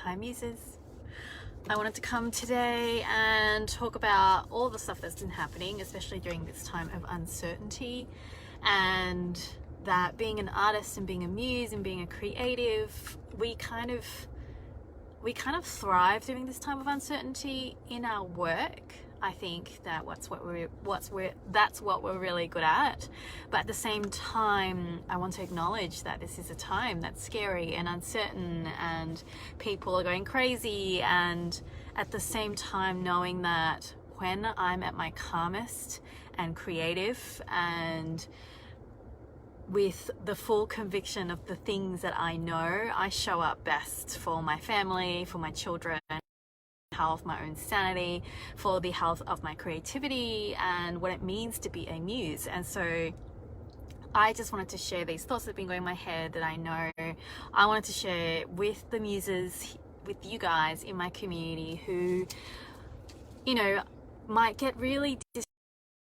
Hi Muses. I wanted to come today and talk about all the stuff that's been happening, especially during this time of uncertainty, and that being an artist and being a muse and being a creative, we kind of thrive during this time of uncertainty in our work. I think that that's what we're really good at. But at the same time, I want to acknowledge that this is a time that's scary and uncertain and people are going crazy, and at the same time knowing that when I'm at my calmest and creative and with the full conviction of the things that I know, I show up best for my family, for my children, health, my own sanity, for the health of my creativity and what it means to be a muse. And so I just wanted to share these thoughts that have been going in my head that I know I wanted to share with the muses, with you guys in my community who, you know, might get really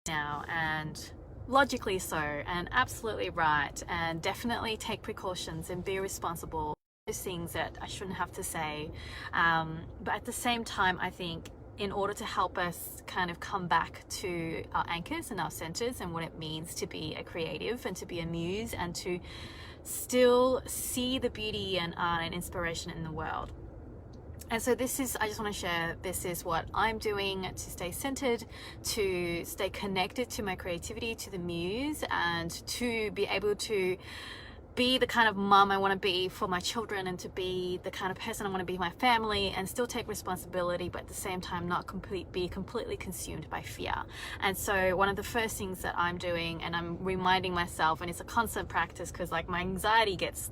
now, and logically so, and absolutely right, and definitely take precautions and be responsible. Things that I shouldn't have to say, but at the same time, I think in order to help us kind of come back to our anchors and our centers and what it means to be a creative and to be a muse and to still see the beauty and art and inspiration in the world. And so I just want to share, this is what I'm doing to stay centered, to stay connected to my creativity, to the muse, and to be able to be the kind of mom I want to be for my children, and to be the kind of person I want to be for my family, and still take responsibility, but at the same time not be completely consumed by fear. And so one of the first things that I'm doing, and I'm reminding myself, and it's a constant practice, because like my anxiety gets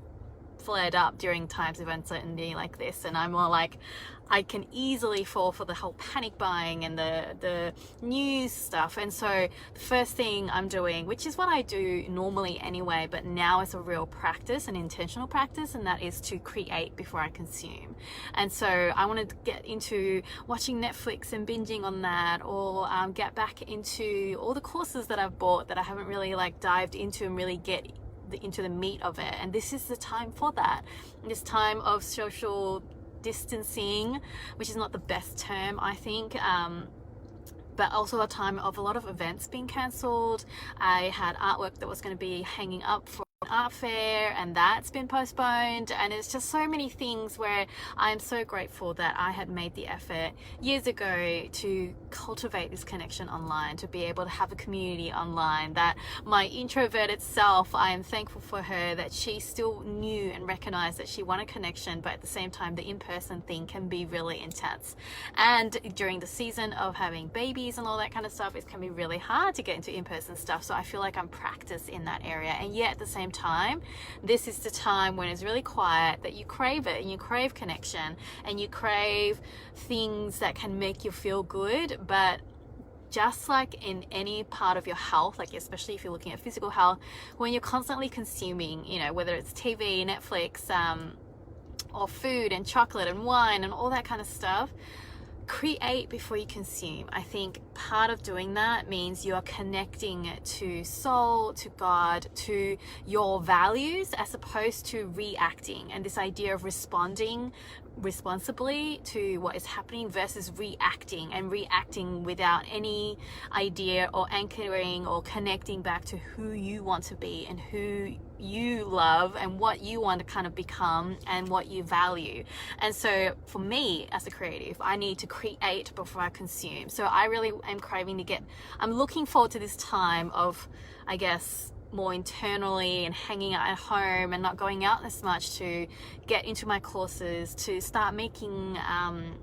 flared up during times of uncertainty like this, and I'm more like, I can easily fall for the whole panic buying and the news stuff. And so the first thing I'm doing, which is what I do normally anyway, but now it's a real practice, an intentional practice, and that is to create before I consume. And so I want to get into watching Netflix and binging on that, or get back into all the courses that I've bought that I haven't really like dived into and really get into the meat of it. And this is the time for that. This time of social distancing, which is not the best term, I think, but also a time of a lot of events being cancelled. I had artwork that was going to be hanging up for art fair, and that's been postponed, and it's just so many things where I'm so grateful that I had made the effort years ago to cultivate this connection online, to be able to have a community online, that my introverted self, I am thankful for her that she still knew and recognized that she wanted connection, but at the same time the in-person thing can be really intense. And during the season of having babies and all that kind of stuff, it can be really hard to get into in-person stuff. So I feel like I'm practiced in that area, and yet at the same time, this is the time when it's really quiet that you crave it, and you crave connection, and you crave things that can make you feel good. But just like in any part of your health, like especially if you're looking at physical health, when you're constantly consuming, you know, whether it's TV, Netflix, or food and chocolate and wine and all that kind of stuff, create before you consume. I think part of doing that means you are connecting to soul, to God, to your values, as opposed to reacting, and this idea of responding responsibly to what is happening versus reacting without any idea or anchoring or connecting back to who you want to be and who you love and what you want to kind of become and what you value. And so for me as a creative, I need to create before I consume. So I really am craving I'm looking forward to this time of, I guess, more internally and hanging out at home and not going out as much, to get into my courses, to start making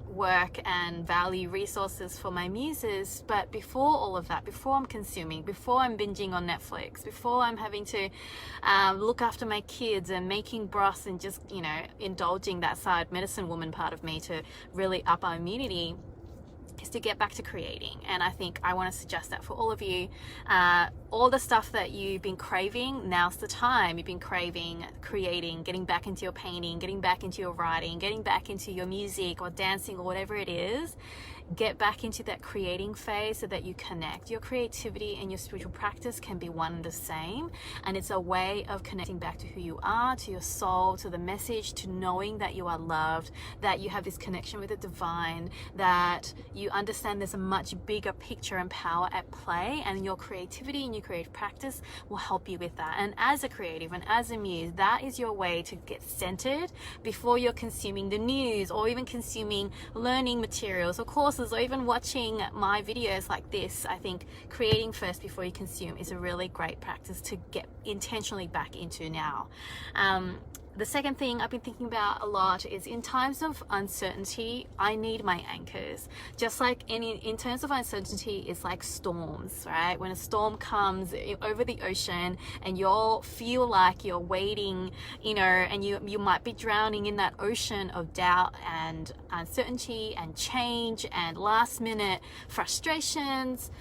work and value resources for my muses. But before all of that, before I'm consuming, before I'm binging on Netflix, before I'm having to look after my kids and making broths and just, you know, indulging that side medicine woman part of me to really up our immunity, is to get back to creating. And I think I want to suggest that for all of you, all the stuff that you've been craving, now's the time. You've been craving creating, getting back into your painting, getting back into your writing, getting back into your music or dancing or whatever it is. get back into that creating phase so that you connect. Your creativity and your spiritual practice can be one and the same, and it's a way of connecting back to who you are, to your soul, to the message, to knowing that you are loved, that you have this connection with the divine, that you understand there's a much bigger picture and power at play, and your creativity and your creative practice will help you with that. And as a creative and as a muse, that is your way to get centered before you're consuming the news, or even consuming learning materials or courses, or even watching my videos like this. I think creating first before you consume is a really great practice to get intentionally back into now. The second thing I've been thinking about a lot is in times of uncertainty, I need my anchors. Just like in terms of uncertainty, it's like storms, right? When a storm comes over the ocean and you'll feel like you're wading, and you might be drowning in that ocean of doubt and uncertainty and change and last minute frustrations,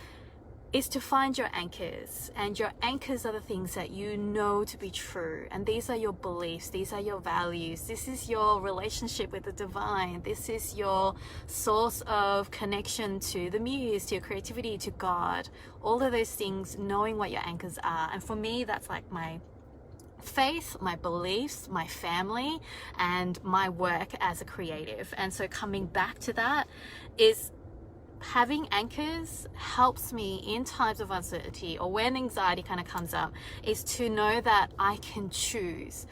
is to find your anchors. And your anchors are the things that you know to be true, and these are your beliefs, these are your values, this is your relationship with the divine, this is your source of connection to the muse, to your creativity, to God, all of those things, knowing what your anchors are. And for me, that's like my faith, my beliefs, my family, and my work as a creative. And so coming back to that is having anchors helps me in times of uncertainty, or when anxiety kind of comes up, is to know that I can choose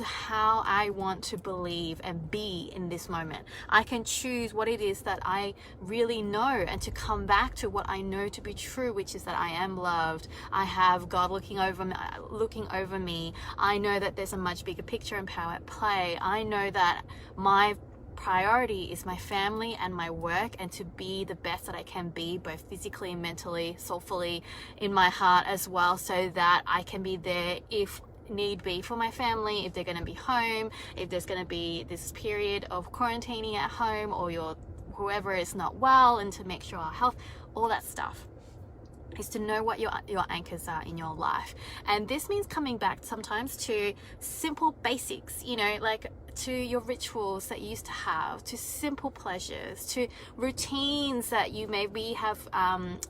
how I want to believe and be in this moment. I can choose what it is that I really know, and to come back to what I know to be true, which is that I am loved. I have God looking over me. I know that there's a much bigger picture and power at play. I know that my priority is my family and my work, and to be the best that I can be, both physically, mentally, soulfully, in my heart as well, so that I can be there if need be for my family, if they're going to be home, if there's going to be this period of quarantining at home, or whoever is not well, and to make sure our health, all that stuff, is to know what your anchors are in your life. And this means coming back sometimes to simple basics, like to your rituals that you used to have, to simple pleasures, to routines that you maybe have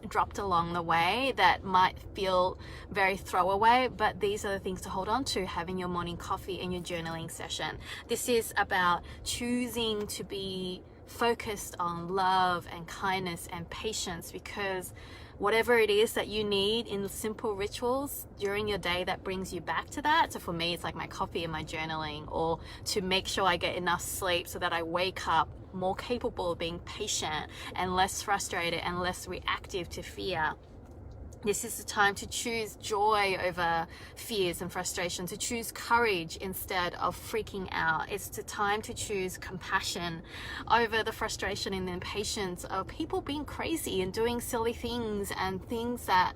dropped along the way that might feel very throwaway, but these are the things to hold on to. Having your morning coffee and your journaling session. This is about choosing to be focused on love and kindness and patience, because whatever it is that you need in simple rituals during your day that brings you back to that. So for me, it's like my coffee and my journaling, or to make sure I get enough sleep so that I wake up more capable of being patient and less frustrated and less reactive to fear. This is the time to choose joy over fears and frustration, to choose courage instead of freaking out. It's the time to choose compassion over the frustration and the impatience of people being crazy and doing silly things, and things that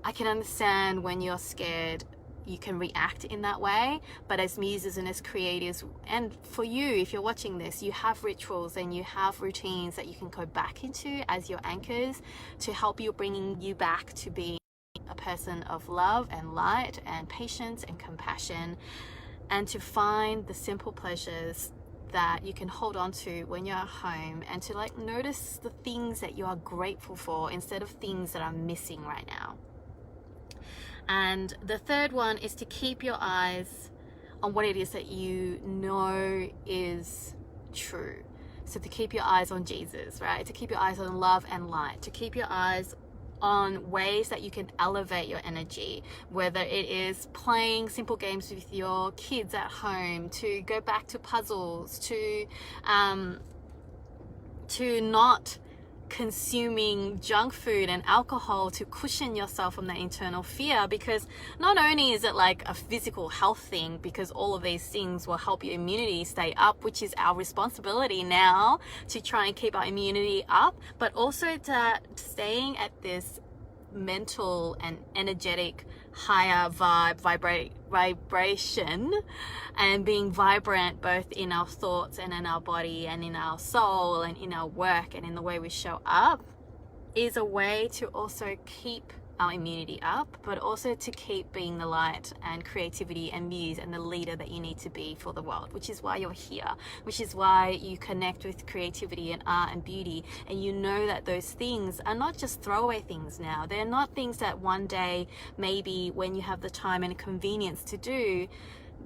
I can understand when you're scared. You can react in that way, but as muses and as creators, and for you, if you're watching this, you have rituals and you have routines that you can go back into as your anchors to help you, bringing you back to being a person of love and light and patience and compassion, and to find the simple pleasures that you can hold on to when you're at home, and to notice the things that you are grateful for instead of things that are missing right now. And the third one is to keep your eyes on what it is that you know is true. So to keep your eyes on Jesus, right? To keep your eyes on love and light, to keep your eyes on ways that you can elevate your energy, whether it is playing simple games with your kids at home, to go back to puzzles, to not consuming junk food and alcohol to cushion yourself from that internal fear. Because not only is it like a physical health thing, because all of these things will help your immunity stay up, which is our responsibility now to try and keep our immunity up, but also to staying at this mental and energetic higher vibration, and being vibrant both in our thoughts and in our body and in our soul and in our work and in the way we show up, is a way to also keep our immunity up, but also to keep being the light and creativity and muse and the leader that you need to be for the world, which is why you're here, which is why you connect with creativity and art and beauty. And you know that those things are not just throwaway things now. They're not things that one day, maybe when you have the time and convenience to do.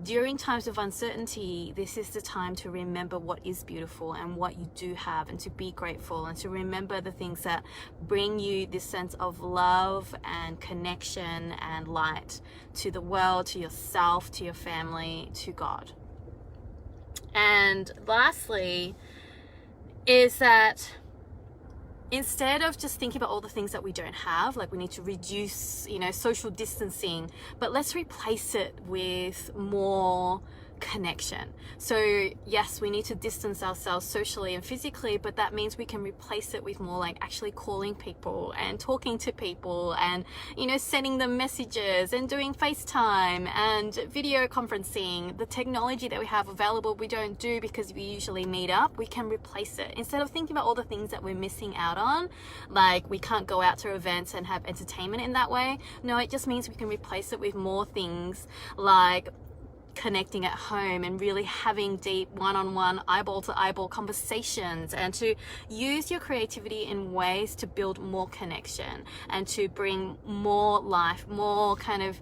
During times of uncertainty, this is the time to remember what is beautiful and what you do have, and to be grateful, and to remember the things that bring you this sense of love and connection and light to the world, to yourself, to your family, to God. And lastly is that instead of just thinking about all the things that we don't have, like we need to reduce, social distancing, but let's replace it with more connection. So yes, we need to distance ourselves socially and physically, but that means we can replace it with more like actually calling people and talking to people and, sending them messages and doing FaceTime and video conferencing. The technology that we have available, we don't do because we usually meet up. We can replace it. Instead of thinking about all the things that we're missing out on, like we can't go out to events and have entertainment in that way. No, it just means we can replace it with more things like connecting at home and really having deep one-on-one, eyeball-to-eyeball conversations, and to use your creativity in ways to build more connection and to bring more life, more kind of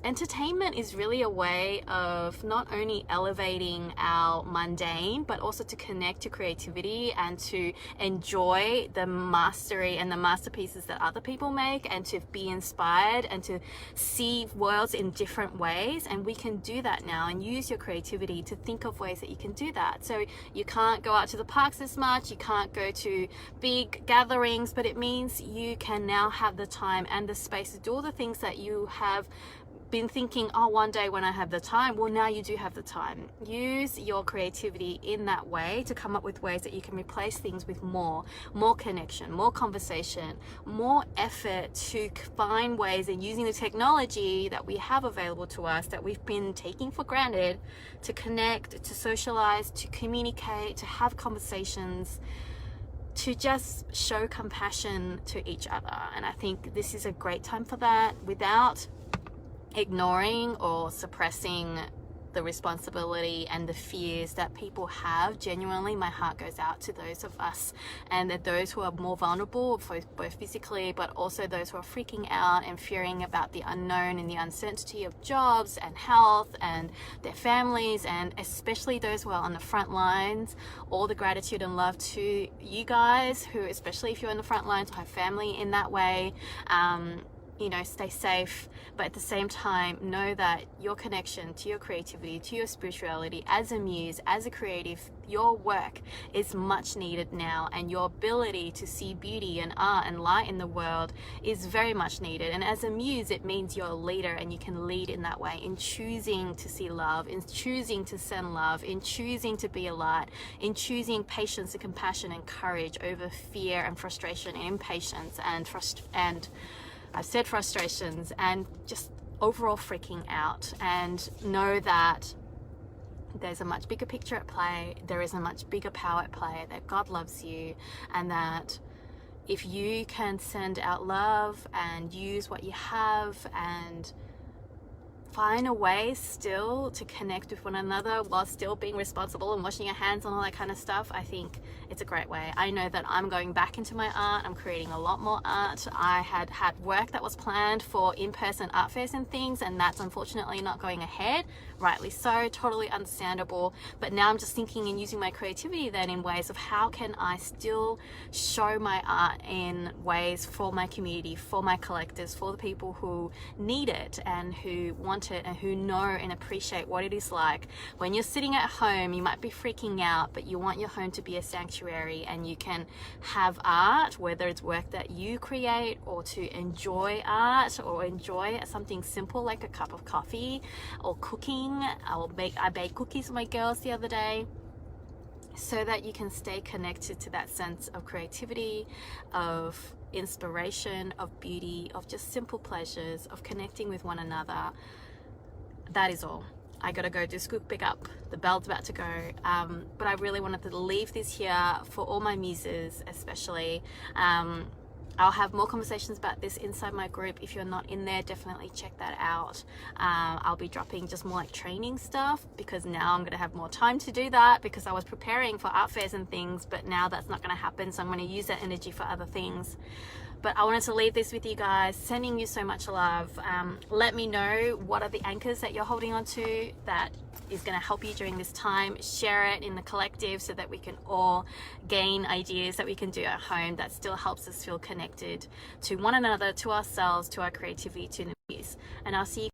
entertainment is really a way of not only elevating our mundane, but also to connect to creativity and to enjoy the mastery and the masterpieces that other people make, and to be inspired and to see worlds in different ways. And we can do that now, and use your creativity to think of ways that you can do that. So you can't go out to the parks as much, you can't go to big gatherings, but it means you can now have the time and the space to do all the things that you have been thinking, oh, one day when I have the time. Well, now you do have the time. Use your creativity in that way to come up with ways that you can replace things with more connection, more conversation, more effort, to find ways, and using the technology that we have available to us that we've been taking for granted, to connect, to socialize, to communicate, to have conversations, to just show compassion to each other. And I think this is a great time for that, without ignoring or suppressing the responsibility and the fears that people have. Genuinely, my heart goes out to those of us, and that those who are more vulnerable, both physically, but also those who are freaking out and fearing about the unknown and the uncertainty of jobs and health and their families, and especially those who are on the front lines. All the gratitude and love to you guys who, especially if you're on the front lines or have family in that way, stay safe, but at the same time, know that your connection to your creativity, to your spirituality, as a muse, as a creative, your work is much needed now, and your ability to see beauty and art and light in the world is very much needed. And as a muse, it means you're a leader, and you can lead in that way, in choosing to see love, in choosing to send love, in choosing to be a light, in choosing patience and compassion and courage over fear and frustration and impatience and I've said frustrations, and just overall freaking out. And know that there's a much bigger picture at play. There is a much bigger power at play, that God loves you, and that if you can send out love and use what you have and find a way still to connect with one another while still being responsible and washing your hands and all that kind of stuff, I think it's a great way. I know that I'm going back into my art. I'm creating a lot more art. I had work that was planned for in-person art fairs and things, and that's unfortunately not going ahead. Rightly so, totally understandable. But now I'm just thinking and using my creativity then in ways of how can I still show my art in ways for my community, for my collectors, for the people who need it and who want it and who know and appreciate what it is like when you're sitting at home. You might be freaking out, but you want your home to be a sanctuary, and you can have art, whether it's work that you create, or to enjoy art, or enjoy something simple like a cup of coffee or cooking. I baked cookies for my girls the other day, so that you can stay connected to that sense of creativity, of inspiration, of beauty, of just simple pleasures, of connecting with one another. That is all. I gotta go do school pickup. The bell's about to go. But I really wanted to leave this here for all my muses, especially. I'll have more conversations about this inside my group. If you're not in there, definitely check that out. I'll be dropping just more like training stuff, because now I'm going to have more time to do that, because I was preparing for art fairs and things, but now that's not going to happen. So I'm going to use that energy for other things. But I wanted to leave this with you guys, sending you so much love. Let me know what are the anchors that you're holding on to that is going to help you during this time. Share it in the collective so that we can all gain ideas that we can do at home that still helps us feel connected to one another, to ourselves, to our creativity, to the muse. And I'll see you